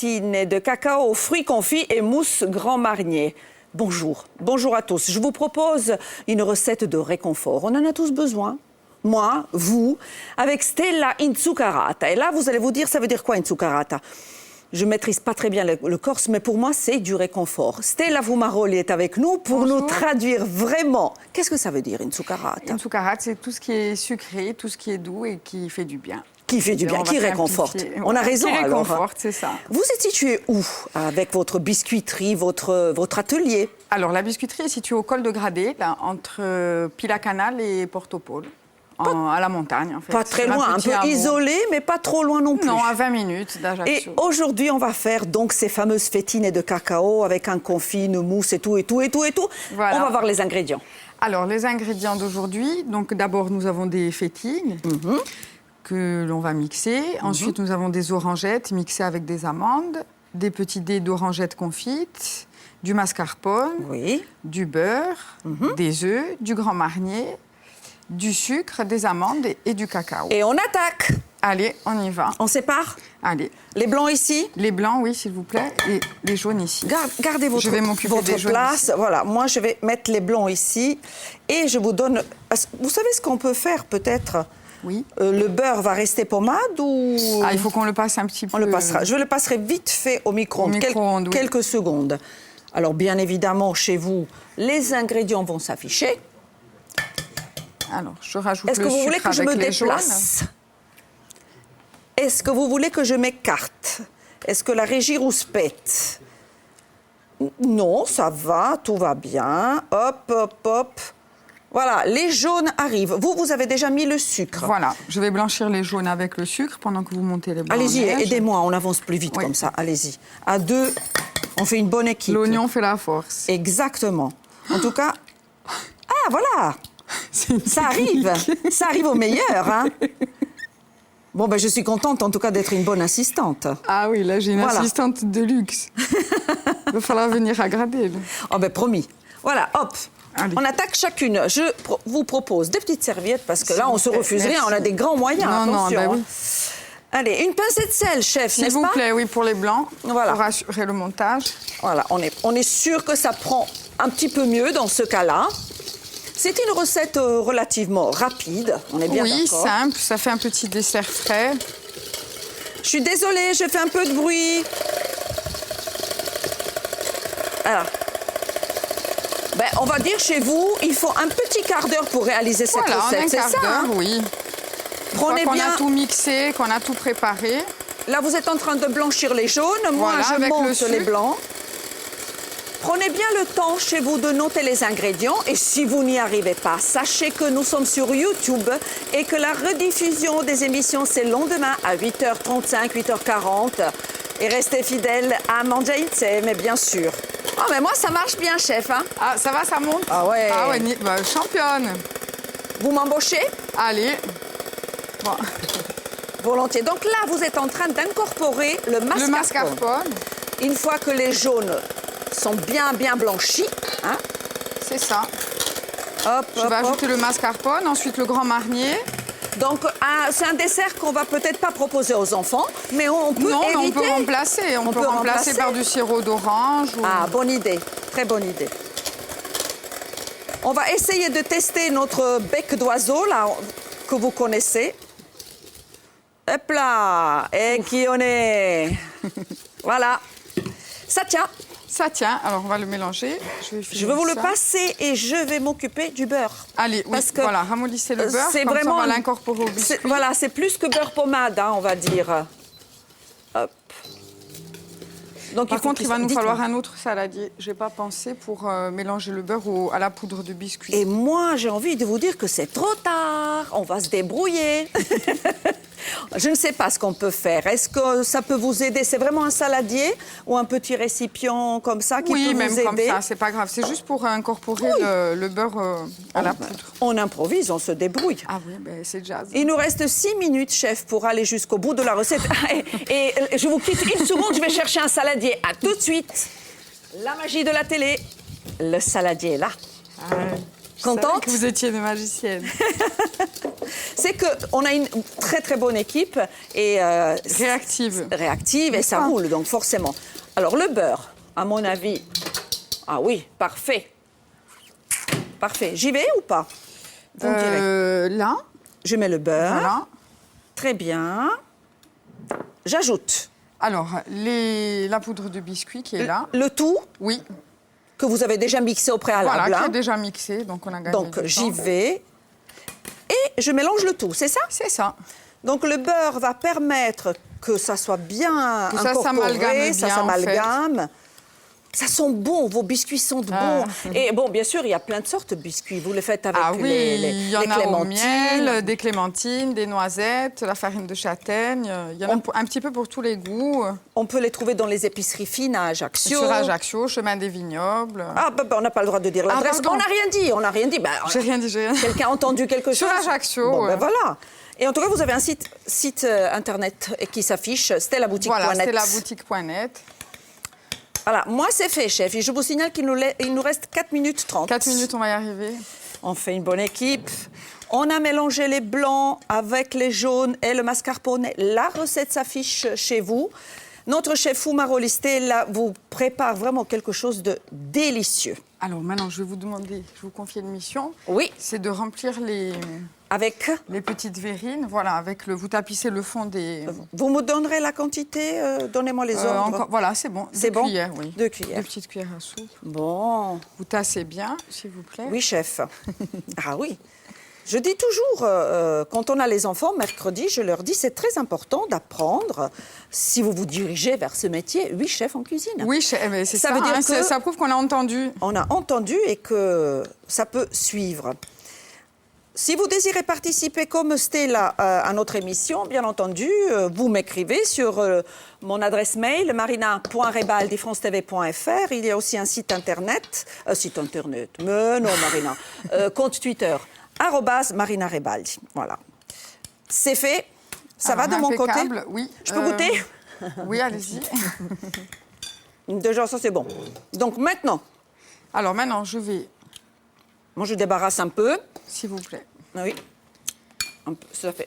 fétine de cacao, fruits confits et mousse Grand Marnier. Bonjour, bonjour à tous. Je vous propose une recette de réconfort. On en a tous besoin. Moi, vous, avec Stella Inzuccarata. Et là, vous allez vous dire, ça veut dire quoi Inzuccarata? Je ne maîtrise pas très bien le corse, mais pour moi, c'est du réconfort. Stella Fumaroli est avec nous pour Bonjour. nous traduire vraiment. Qu'est-ce que ça veut dire, Inzuccarata? Inzuccarata, c'est tout ce qui est sucré, tout ce qui est doux et qui fait du bien. Qui fait du bien, qui réconforte. On a raison, qui alors. réconforte, c'est ça. Vous êtes situé où avec votre biscuiterie, votre atelier? Alors, la biscuiterie est située au col de Gradé, là, entre Pila-Canal et Portopole, à la montagne, en fait. Pas très Sur loin, un petit peu hameau. isolé, mais pas trop loin non plus. Non, à 20 minutes Et d'Ajaccio. aujourd'hui, on va faire donc ces fameuses fétines de cacao avec un confit, une mousse et tout, et tout, et tout, et tout. Voilà. On va voir les ingrédients. Alors, les ingrédients d'aujourd'hui, donc d'abord, nous avons des fétines que l'on va mixer. Ensuite, nous avons des orangettes mixées avec des amandes, des petits dés d'orangettes confites, du mascarpone, Oui. du beurre, des œufs, du Grand Marnier, du sucre, des amandes et du cacao. Et on attaque. Allez, on y va. On sépare. Allez. Les blancs ici. Les blancs, oui, s'il vous plaît, et les jaunes ici. Gardez votre, Je vais m'occuper des jaunes place. ici. Voilà, moi je vais mettre les blancs ici. Et je vous donne... Vous savez ce qu'on peut faire peut-être? Oui. Le beurre va rester pommade ou... Ah, il faut qu'on le passe un petit peu. On le passera. Je le passerai vite fait au micro-ondes. Au micro-ondes, oui. Quelques secondes. Alors, bien évidemment, chez vous, les ingrédients vont s'afficher. Alors, je rajoute Est-ce le que vous voulez sucre que je avec me les jaunes. déplace? Est-ce que vous voulez que je m'écarte? Est-ce que la régie rouspète? Non, ça va, tout va bien. Hop, hop, hop. Voilà, les jaunes arrivent. Vous avez déjà mis le sucre. Voilà, je vais blanchir les jaunes avec le sucre pendant que vous montez les blancs. Allez-y, en neige. aidez-moi, on avance plus vite Oui. comme ça. Allez-y. À deux, on fait une bonne équipe. L'oignon fait la force. Exactement. En tout cas... Ah, voilà. Ça arrive. Ça arrive au meilleur, hein. Bon, ben, je suis contente, en tout cas, d'être une bonne assistante. Ah oui, là, j'ai une Voilà. assistante de luxe. Il va falloir venir à Gradé. là. Oh, ben, promis. Voilà, hop. Allez. On attaque chacune. Je vous propose des petites serviettes, parce que S'il là, on vous se plaît, refuse rien. merci. On a des grands moyens, Non, non, attention. ben oui. Hein. Allez, une pincée de sel, chef, S'il n'est-ce vous pas? plaît, oui, pour les blancs, Voilà. pour assurer le montage. Voilà, on est sûr que ça prend un petit peu mieux dans ce cas-là. C'est une recette relativement rapide, on est bien Oui, d'accord. simple, ça fait un petit dessert frais. Je suis désolée, je fais un peu de bruit. Alors, ben, on va dire chez vous, il faut un petit quart d'heure pour réaliser cette Voilà, en recette, un c'est quart ça? d'heure, Hein? oui. Prenez Qu'on bien. a tout mixé, qu'on a tout préparé. Là, vous êtes en train de blanchir les jaunes. Moi, Voilà, je avec le monte les sucre. blancs. Prenez bien le temps chez vous de noter les ingrédients. Et si vous n'y arrivez pas, sachez que nous sommes sur YouTube et que la rediffusion des émissions, c'est le lendemain à 8h35, 8h40. Et restez fidèles à Mangiaïtse, mais bien sûr. Oh, mais moi, ça marche bien, chef. Hein? Ah, ça va, ça monte? Ah ouais. Ah ouais, championne. Vous m'embauchez? Allez. Bon. Volontiers. Donc là, vous êtes en train d'incorporer le mascarpone. Le mascarpone, Une fois que les jaunes sont bien blanchis, hein? c'est ça. Hop, Je hop, vais hop. ajouter le mascarpone, ensuite le Grand Marnier. Donc, c'est un dessert qu'on va peut-être pas proposer aux enfants, mais on peut Non, mais on éviter. peut remplacer. On peut remplacer par du sirop d'orange. Ou... Ah, bonne idée. Très bonne idée. On va essayer de tester notre bec d'oiseau, là, que vous connaissez. Hop là. Et qui on est. Voilà. Ça tient. Ça tient, alors on va le mélanger. Je vais vous le passer et je vais m'occuper du beurre. Allez, oui, Parce que voilà, ramollissez le beurre, c'est comme ça, vraiment on va l'incorporer au biscuit. Voilà, c'est plus que beurre pommade, hein, on va dire. Hop. Donc, Par faut contre, il va qu'il nous soit- falloir dites-moi. un autre saladier. Je n'ai pas pensé pour mélanger le beurre à la poudre de biscuit. Et moi, j'ai envie de vous dire que c'est trop tard. On va se débrouiller. Je ne sais pas ce qu'on peut faire. Est-ce que ça peut vous aider? C'est vraiment un saladier ou un petit récipient comme ça qui Oui, peut même vous comme aider? ça, c'est pas grave. C'est juste pour incorporer le beurre à la poudre. On improvise, on se débrouille. Ah oui, ben, c'est jazz. Il nous reste 6 minutes, chef, pour aller jusqu'au bout de la recette. Et je vous quitte une seconde, je vais chercher un saladier. À tout de suite. La magie de la télé. Le saladier est là. Je savais Contente? que vous étiez une magicienne. c'est qu'on a une très très bonne équipe et réactive et ça roule donc forcément. Alors le beurre, à mon avis, ah oui, parfait. Parfait. J'y vais ou pas? Vous me direz. Là. Je mets le beurre. Voilà. Très bien. J'ajoute. Alors, la poudre de biscuit qui est là. Le tout Oui. que vous avez déjà mixé au préalable. Voilà, qui hein. est déjà mixé, donc on a gagné Donc du j'y temps. vais et je mélange le tout, c'est ça? C'est ça. Donc le beurre va permettre que ça soit bien Que ça incorporé, s'amalgame ça bien, s'amalgame. Ça sent bon, vos biscuits sentent Ah. bon. Et bon, bien sûr, il y a plein de sortes de biscuits. Vous les faites avec Ah oui, il y en les a au clémentines. miel, des clémentines, des noisettes, la farine de châtaigne. Il y en a un petit peu pour tous les goûts. On peut les trouver dans les épiceries fines à Ajaccio. Sur Ajaccio, chemin des Vignobles. Ah, on n'a pas le droit de dire l'adresse. pardon. On n'a rien dit, on n'a rien dit. J'ai rien dit, j'ai rien dit. Quelqu'un a entendu quelque chose? Sur Ajaccio. Bon, voilà. Et en tout cas, vous avez un site internet qui s'affiche, stellaboutique.net. Voilà, stellaboutique.net. Voilà, moi c'est fait, chef. Et je vous signale qu'il nous reste 4 minutes 30. 4 minutes, on va y arriver. On fait une bonne équipe. On a mélangé les blancs avec les jaunes et le mascarpone. La recette s'affiche chez vous. Notre chef Fumaro Stella vous prépare vraiment quelque chose de délicieux. Alors maintenant, je vais vous demander, je vous confie une mission. Oui, C'est de remplir les petites verrines. Voilà, vous tapissez le fond des... Vous me donnerez la quantité, donnez-moi les ordres. Voilà, c'est bon. C'est bon? Cuillères, oui. 2 cuillères. 2 petites cuillères à soupe. Bon, Vous tassez bien, s'il vous plaît. oui chef. Ah oui. Je dis toujours, quand on a les enfants, mercredi, je leur dis, c'est très important d'apprendre, si vous vous dirigez vers ce métier, oui, chef en cuisine. Oui, c'est ça. veut dire que ça prouve qu'on a entendu. on a entendu et que ça peut suivre. Si vous désirez participer comme Stella à notre émission, bien entendu, vous m'écrivez sur mon adresse mail marina.rebaldi-france-tv.fr. Il y a aussi un site internet. Mais non, Marina. Compte Twitter, @MarinaRebaldi. Voilà. C'est fait. Ça va de mon côté? Impeccable, oui. Je peux goûter? Oui, allez-y. Déjà, ça c'est bon. Donc maintenant, Alors maintenant, je vais, moi je débarrasse un peu. s'il vous plaît. Oui.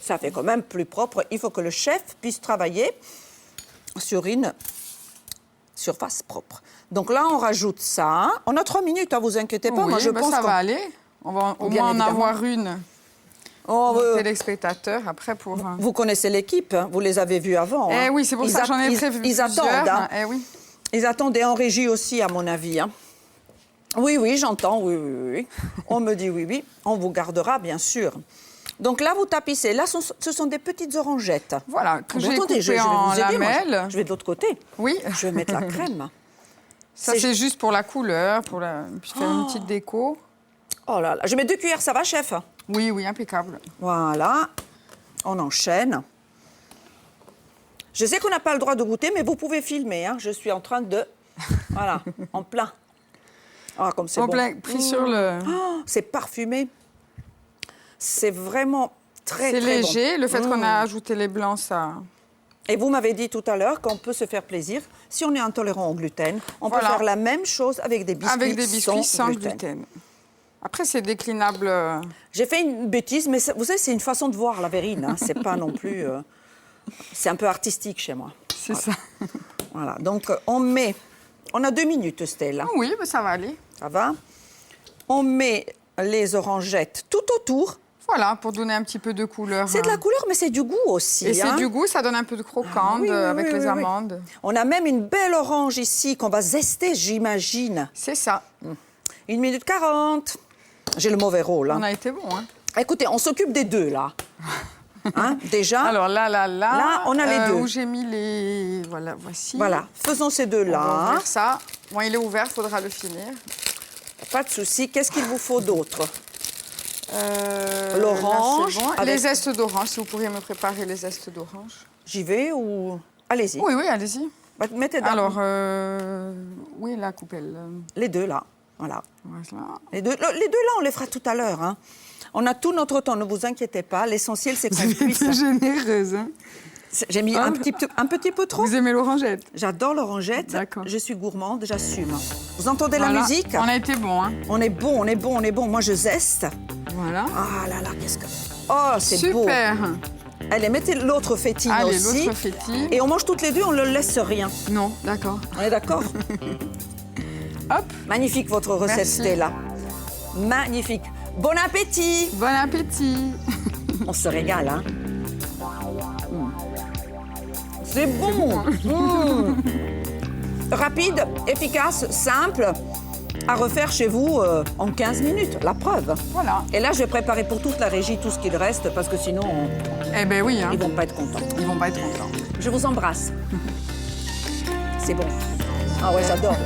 Ça fait quand même plus propre. Il faut que le chef puisse travailler sur une surface propre. Donc là, on rajoute ça. On a 3 minutes, ne vous inquiétez pas. Oui, Moi, je ben pense ça qu'on- va aller. On va au Bien moins en évidemment. avoir une Oh, pour les téléspectateurs après pour... vous connaissez l'équipe, hein, vous les avez vus avant. Eh hein. oui, c'est pour Ils ça que j'en ai prévu Ils plusieurs. attendent. Hein. Eh oui. Ils attendent et en régie aussi, à mon avis. Hein. Oui, j'entends. Oui. On me dit oui. On vous gardera, bien sûr. Donc là, vous tapissez. Là, ce sont des petites orangettes. Voilà, que Bon, j'ai attendez, coupé je vais en vous aider. Moi, lamelles. je vais de l'autre côté. Oui, Je vais mettre la crème. ça C'est- c'est juste pour la couleur, puis faire une petite déco. Oh là là. Je mets 2 cuillères, ça va, chef? Oui, impeccable. Voilà. On enchaîne. Je sais qu'on n'a pas le droit de goûter, mais vous pouvez filmer. Hein. Je suis en train de... Voilà, en plein. Ah, comme c'est En bon. plein, pris sur le... Oh, c'est parfumé. C'est vraiment très, C'est très léger. bon. Le fait qu'on a ajouté les blancs, ça... Et vous m'avez dit tout à l'heure qu'on peut se faire plaisir. Si on est intolérant au gluten, on Voilà. peut faire la même chose avec des biscuits, Avec des biscuits sans gluten. Après, c'est déclinable. J'ai fait une bêtise, mais vous savez, c'est une façon de voir la verrine. Hein. C'est pas non plus... c'est un peu artistique chez moi. C'est ça. Voilà, donc on met... On a 2 minutes, Stella. Oui, mais ça va aller. Ça va? On met les orangettes tout autour. Voilà, pour donner un petit peu de couleur. C'est de la couleur, mais c'est du goût aussi. Et hein. c'est du goût, ça donne un peu de croquant Oui, avec oui, les oui. amandes. On a même une belle orange ici qu'on va zester, j'imagine. C'est ça. 1 minute 40. J'ai le mauvais rôle. On Hein. a été bon, hein. Écoutez, on s'occupe des deux, là. Hein, déjà. Alors là, on a les deux. Où j'ai mis les... Voilà, voici. Voilà, faisons ces On va deux-là. ouvrir ça. Bon, il est ouvert, il faudra le finir. Pas de souci. Qu'est-ce qu'il vous faut d'autre? Là, L'orange, c'est bon. avec- Les zestes d'orange, si vous pourriez me préparer les zestes d'orange. J'y vais ou... Allez-y. Oui, allez-y. Bah, mettez dans Alors, oui, la coupelle. les deux, là. Voilà. Voilà. Les deux, là, on les fera tout à l'heure. Hein. On a tout notre temps, ne vous inquiétez pas. L'essentiel, c'est qu'on puisse... C'est généreuse, hein. J'ai mis un petit peu trop. Vous aimez l'orangette? J'adore l'orangette. D'accord. Je suis gourmande, j'assume. Vous entendez Voilà. la musique? On a été bon, hein. On est bon. Moi, je zeste. Voilà. Ah là là, qu'est-ce que... Oh, c'est beau. Super. Allez, mettez l'autre fétine Allez, aussi. l'autre fétine. Et on mange toutes les deux, on ne laisse rien. Non, d'accord. On est d'accord? Hop. Magnifique votre recette, Merci. Stella. Magnifique. Bon appétit. Bon appétit. On se régale, hein? C'est bon. Rapide, efficace, simple, à refaire chez vous en 15 minutes, la preuve. Voilà. Et là, je vais préparer pour toute la régie tout ce qu'il reste, parce que sinon, Eh ben oui, hein. ils vont pas être contents. Ils vont pas être contents. Je vous embrasse. C'est bon. Ah ouais, j'adore.